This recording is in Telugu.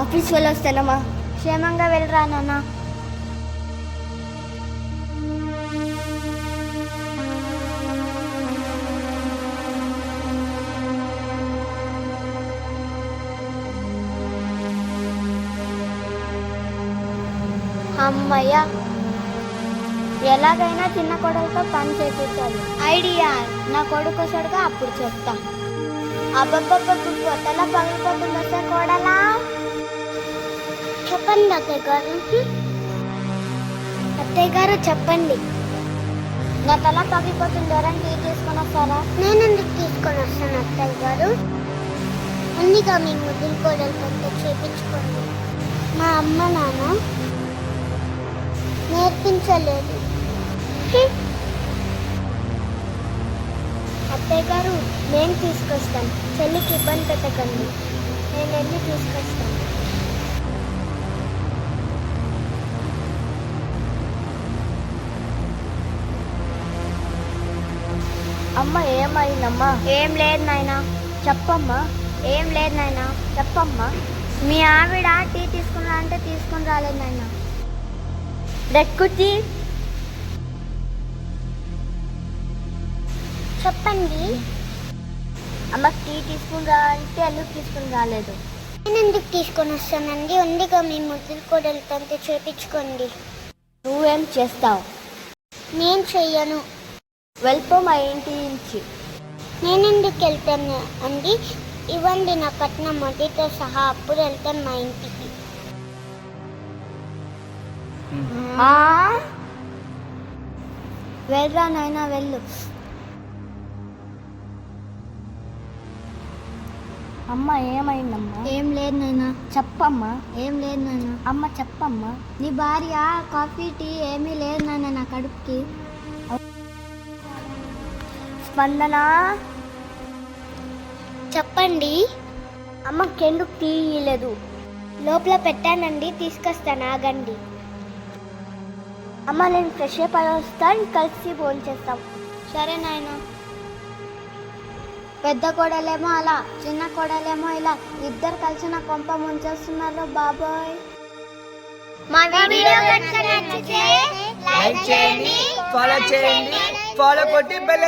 ఆఫీస్ వెళ్ళొస్తానమ్మా. క్షేమంగా వెళ్ళరా నాన్న. అమ్మయ్య, ఎలాగైనా చిన్న కొడుకుతో పని చేయించాలి. ఐడియా, నా కొడుకు వస్తాడుగా అప్పుడు చెప్తా. అబ్బబ్బబ్బు తల పగిలిపోతుంది వస్తే కోడలా. చెప్పండి అత్తయ్య గారు. అత్తయ్య గారు చెప్పండి. నా తల పగిలిపోతుంది, ఎవరైనా టీ తీసుకొని వస్తారా? నేను ఎందుకు తీసుకొని వస్తాను అత్తయ్య గారు. అన్నిగా మీ ముద్దులు కోడలతో చేయించుకోండి. మా అమ్మ నాన్న నేర్పించలేదు. అత్తయ్య గారు, నేను తీసుకొస్తాను. చెల్లికి ఇబ్బంది పెట్టకండి, నేను వెళ్ళి తీసుకొస్తాను. అమ్మ ఏమైందమ్మా? ఏం లేదు నాయనా. చెప్పమ్మా. ఏం లేదు నాయనా. చెప్పమ్మా. మీ ఆవిడ టీ తీసుకున్నా అంటే తీసుకుని రాలేదు నాయనా. డెక్కుతి. చెప్పండి. అమ్మ టీ తీసుకుని రా అంటే ఎందుకు తీసుకుని రాలేదు? నేను ఎందుకు తీసుకొని వస్తానండి, ఉందిగా మీ ముద్దులు కోడలతో చేపించుకోండి. నువ్వేం చేస్తావు? నేను చెయ్యను. వెళ్ళిపో మా ఇంటి నుంచి. నేను ఎందుకు వెళ్తాను అండి? ఇవ్వండి నా కట్నం మొదటితో సహా, అప్పుడు వెళ్తాను మా ఇంటికి. వెళ్ళరా నాయనా, వెళ్ళు. అమ్మ ఏమైందమ్మా? ఏం లేదు నాయనా. చెప్పమ్మా. ఏం లేదు నాయనా. అమ్మ చెప్పమ్మా. నీ భార్య కాఫీ టీ ఏమీ లేదు నాన్న నా కడుపుకి. స్పందన చెప్పండి. అమ్మకెందుకు టీ ఇవ్వలేదు? లోపల పెట్టానండి, తీసుకొస్తాను, ఆగండి. అమ్మ నేను ఫ్రెష్ అప్ అయి వస్తాను, కలిసి ఫోన్ చేస్తాం. సరే నాయన. పెద్ద కోడలేమో అలా, చిన్న కోడలేమో ఇలా, ఇద్దరు కలిసి నా కొంప ముంచేస్తున్నారు బాబాయ్. మా వీడియో లైక్ చేయండి, ఫాలో చేయండి, ఫాలో కొట్టి బెల్